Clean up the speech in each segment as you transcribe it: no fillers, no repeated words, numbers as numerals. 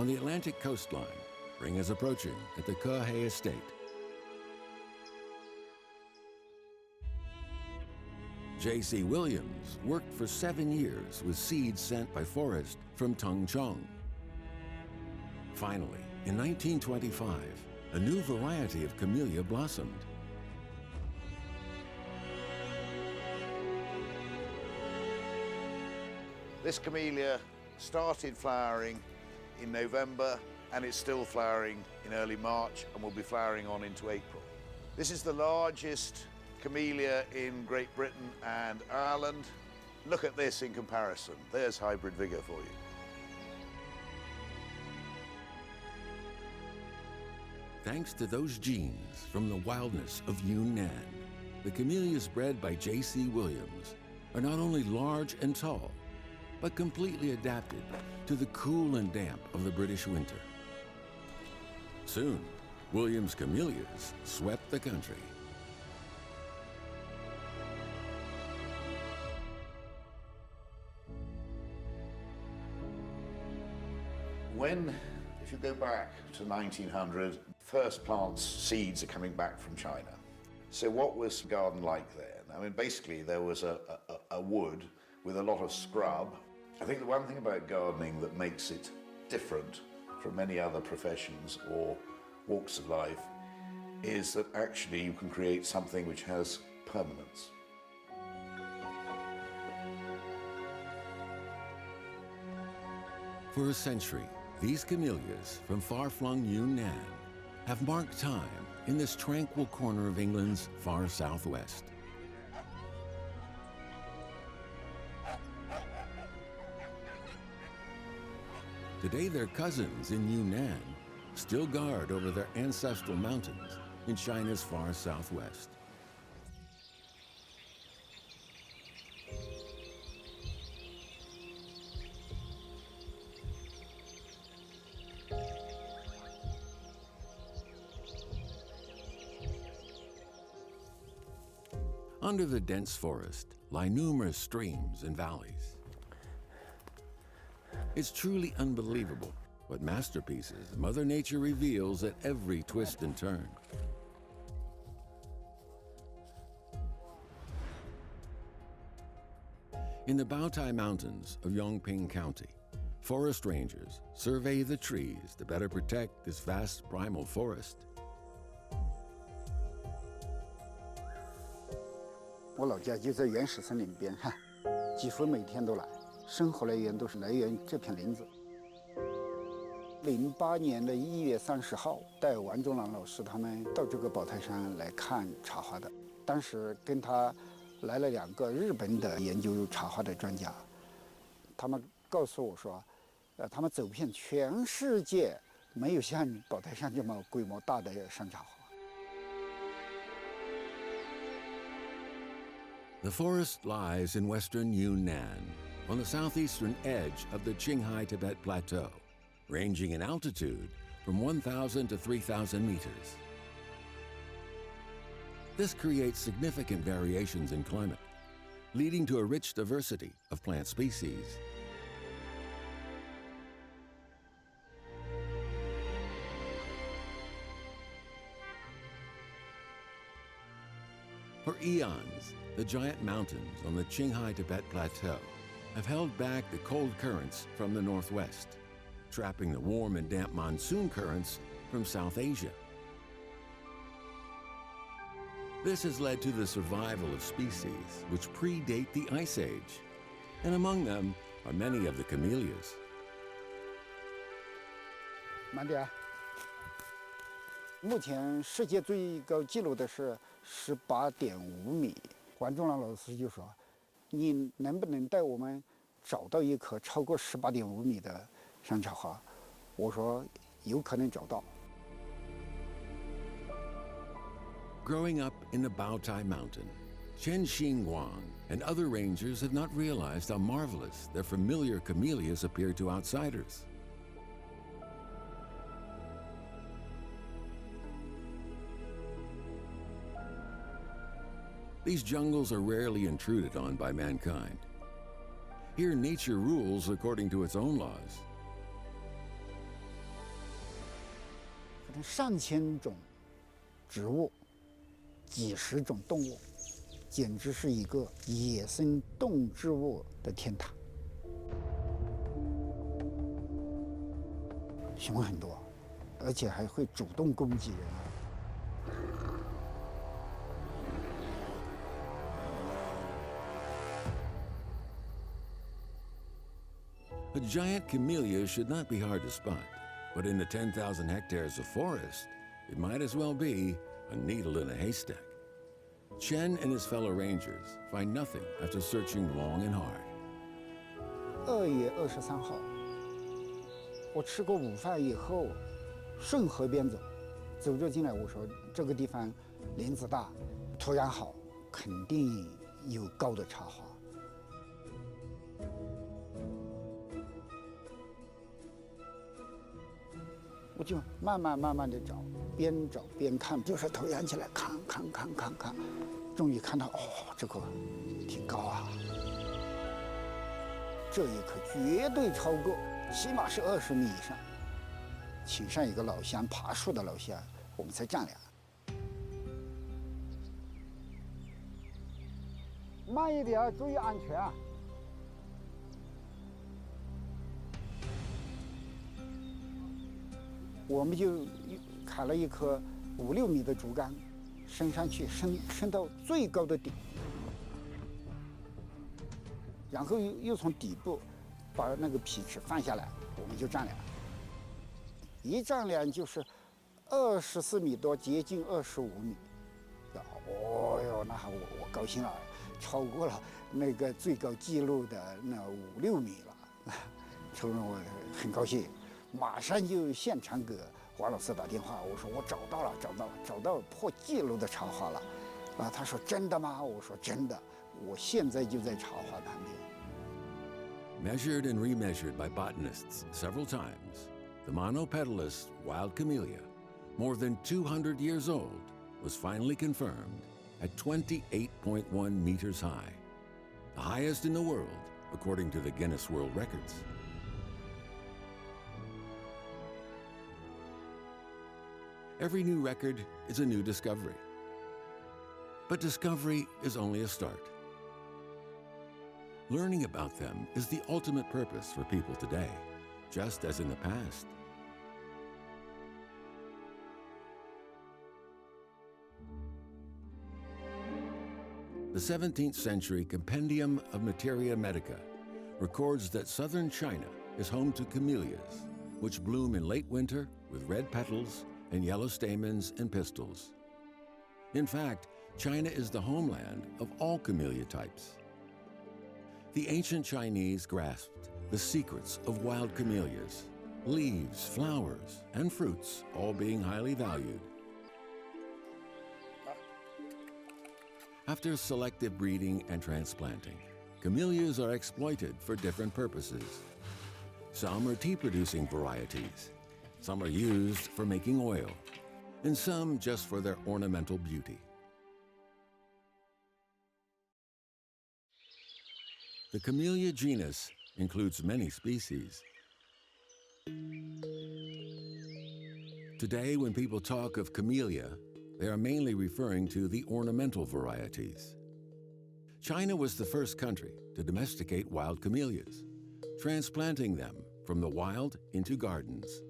on the Atlantic coastline, spring is approaching at the Kehei estate. J.C. Williams worked for 7 years with seeds sent by Forrest from Tongchong. Finally, in 1925, a new variety of camellia blossomed. This camellia started flowering in November and it's still flowering in early March and will be flowering on into April. This is the largest camellia in Great Britain and Ireland. Look at this in comparison. There's hybrid vigour for you. Thanks to those genes from the wildness of Yunnan, the camellias bred by J.C. Williams are not only large and tall, but completely adapted to the cool and damp of the British winter. Soon, Williams' camellias swept the country. If you go back to 1900, first plants, seeds are coming back from China. So what was the garden like then? I mean, basically there was a wood with a lot of scrub. I think the one thing about gardening that makes it different from many other professions or walks of life is that actually you can create something which has permanence. For a century, these camellias from far-flung Yunnan have marked time in this tranquil corner of England's far southwest. Today, their cousins in Yunnan still guard over their ancestral mountains in China's far southwest. Under the dense forest lie numerous streams and valleys. It's truly unbelievable what masterpieces Mother Nature reveals at every twist and turn. In the Baotai Mountains of Yongping County, forest rangers survey the trees to better protect this vast primal forest. 我老家就在原始森林边上，几乎每天都来，生活来源都是来源于这片林子。08年的1月30号，带王忠郎老师他们到这个宝泰山来看茶花的。当时跟他来了2个日本的研究茶花的专家，他们告诉我说，他们走遍全世界，没有像宝泰山这么规模大的山茶花。 The forest lies in western Yunnan, on the southeastern edge of the Qinghai-Tibet Plateau, ranging in altitude from 1,000 to 3,000 meters. This creates significant variations in climate, leading to a rich diversity of plant species. For eons, the giant mountains on the Qinghai-Tibet Plateau have held back the cold currents from the northwest, trapping the warm and damp monsoon currents from South Asia. This has led to the survival of species which predate the Ice Age, and among them are many of the camellias. 慢点。目前世界最高纪录的是18.5米。王忠郎老师就说：“你能不能带我们找到一棵超过18.5米的山茶花？”我说：“有可能找到。” Growing up in the Baotai Mountain, Chen Xingguang and other rangers had not realized how marvelous their familiar camellias appeared to outsiders. These jungles are rarely intruded on by mankind. Here, nature rules according to its own laws. 上千种植物，几十种动物，简直是一个野生动植物的天堂。熊很多，而且还会主动攻击人。A giant camellia should not be hard to spot, but in the 10,000 hectares of forest, it might as well be a needle in a haystack. Chen and his fellow rangers find nothing after searching long and hard. 2月23号，我吃过午饭以后，顺河边走，走着进来，我说这个地方林子大，土壤好，肯定有高的茶花。我就慢慢地找，边找边看，就是头仰起来看，终于看到，哦，这个挺高啊！这一棵绝对超过，起码是20米以上。请上一个老乡，爬树的老乡，我们才丈量。慢一点，注意安全啊！我们就砍了一棵5、6米的竹竿，升上去，升到最高的顶，然后又从底部把那个皮尺放下来，我们就丈量。一丈量就是24米多，接近25米。哦哟，那我高兴了，超过了那个最高纪录的那5、6米了，所以我很高兴。马上就现场给王老师打电话，我说我找到破纪录的茶花了，啊，他说真的吗？我说真的，我现在就在茶花旁边。 Measured and remeasured by botanists several times, the monopetalous wild camellia, more than 200 years old, was finally confirmed at 28.1 meters high, the highest in the world according to the Guinness World Records. Every new record is a new discovery. But discovery is only a start. Learning about them is the ultimate purpose for people today, just as in the past. The 17th century Compendium of Materia Medica records that southern China is home to camellias, which bloom in late winter with red petals and yellow stamens and pistils. In fact, China is the homeland of all camellia types. The ancient Chinese grasped the secrets of wild camellias, leaves, flowers, and fruits all being highly valued. After selective breeding and transplanting, camellias are exploited for different purposes. Some are tea-producing varieties. Some are used for making oil, and some just for their ornamental beauty. The Camellia genus includes many species. Today, when people talk of camellia, they are mainly referring to the ornamental varieties. China was the first country to domesticate wild camellias, transplanting them from the wild into gardens.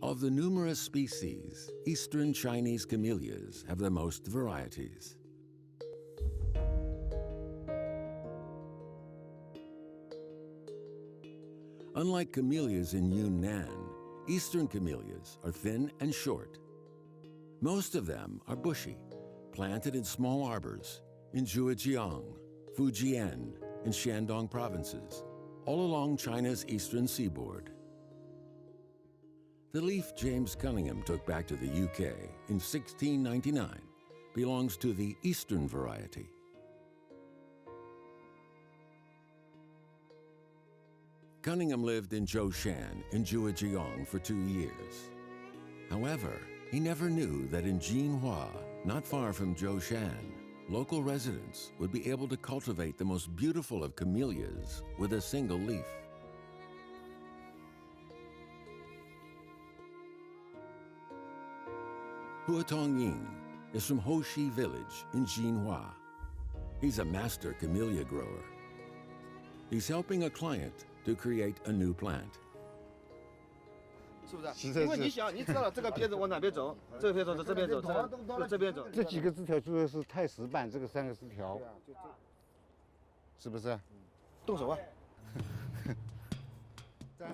Of the numerous species, Eastern Chinese camellias have the most varieties. Unlike camellias in Yunnan, Eastern camellias are thin and short. Most of them are bushy, planted in small arbors in Zhejiang, Fujian, and Shandong provinces, all along China's eastern seaboard. The leaf James Cunningham took back to the UK in 1699 belongs to the Eastern variety. Cunningham lived in Zhoushan in Zhejiang for 2 years. However, he never knew that in Jinhua, not far from Zhoushan, local residents would be able to cultivate the most beautiful of camellias with a single leaf. Huatong Ying is from Hoshi Village in Jinhua. He's a master camellia grower. He's helping a client to create a new plant. 是不是？因为你想，你知道这个片子往哪边走，这个片子走这边走，这边走。这几个枝条主要是太石板，这个3个枝条，是不是？动手啊！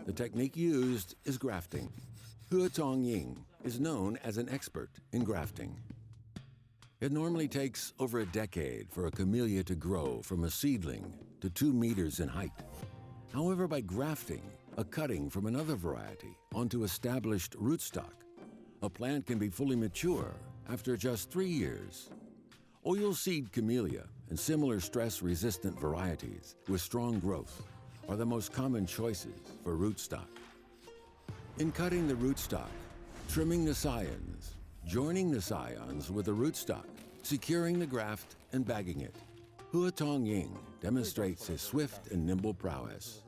The technique used is grafting. Huatong Ying is known as an expert in grafting. It normally takes over a decade for a camellia to grow from a seedling to 2 meters in height. However, by grafting a cutting from another variety onto established rootstock, a plant can be fully mature after just 3 years. Oilseed camellia and similar stress-resistant varieties with strong growth are the most common choices for rootstock. In cutting the rootstock, trimming the scions, joining the scions with the rootstock, securing the graft, and bagging it, Huatong Ying demonstrates his swift and nimble prowess.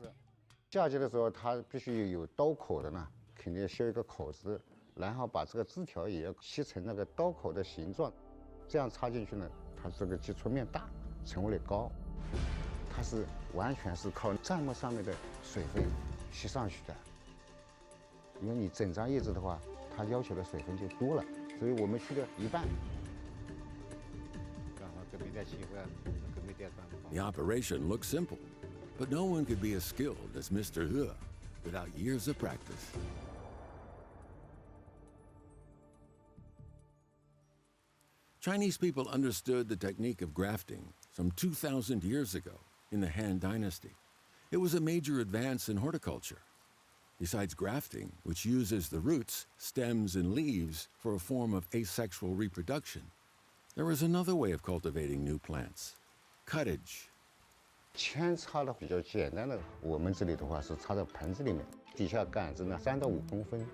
嫁接的时候，它必须有刀口的呢，肯定要削一个口子，然后把这个枝条也要切成那个刀口的形状，这样插进去呢，它这个接触面大，成为率高。它是完全是靠砧木上面的水分吸上去的。因为你整张叶子的话，它要求的水分就多了，所以我们去了一半。 The operation looks simple, but no one could be as skilled as Mr. He without years of practice. Chinese people understood the technique of grafting some 2,000 years ago in the Han Dynasty. It was a major advance in horticulture. Besides grafting, which uses the roots, stems, and leaves for a form of asexual reproduction, there is another way of cultivating new plants: cuttage. 扦插的比较简单的，我们这里的话是插在盆子里面，底下杆子呢3到5公分，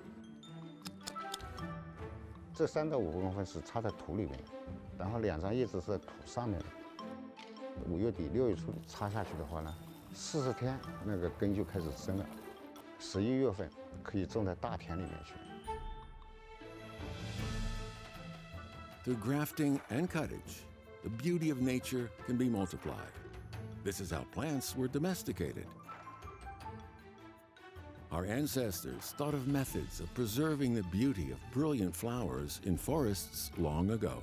这3到5公分是插在土里面，然后2张叶子是在土上面的。5月底6月初插下去的话呢，40天那个根就开始生了，11月份可以种在大田里面去。 Through grafting and cuttage, the beauty of nature can be multiplied. This is how plants were domesticated. Our ancestors thought of methods of preserving the beauty of brilliant flowers in forests long ago.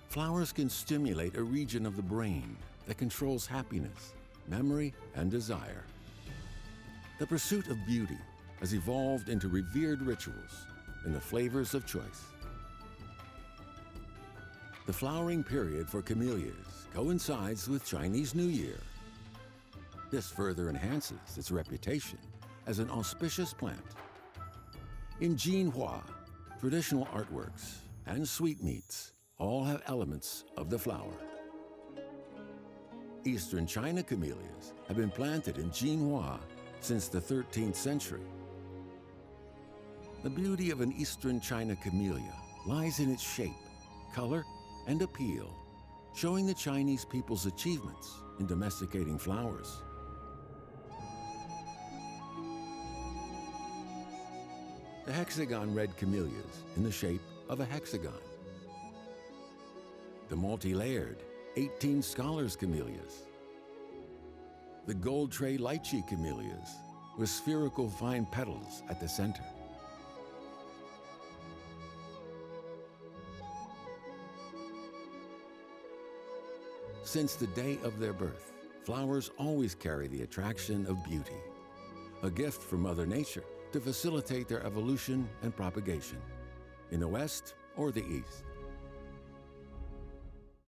Flowers can stimulate a region of the brain that controls happiness, memory, and desire. The pursuit of beauty has evolved into revered rituals and the flavors of choice. The flowering period for camellias coincides with Chinese New Year. This further enhances its reputation as an auspicious plant. In Jinhua, traditional artworks and sweetmeats all have elements of the flower. Eastern China camellias have been planted in Jinhua since the 13th century. The beauty of an Eastern China camellia lies in its shape, color, and appeal, showing the Chinese people's achievements in domesticating flowers. The hexagon red camellias in the shape of a hexagon. The multi-layered 18 scholars camellias. The gold tray lychee camellias with spherical fine petals at the center. Since the day of their birth, flowers always carry the attraction of beauty, a gift from Mother Nature to facilitate their evolution and propagation, in the West or the East.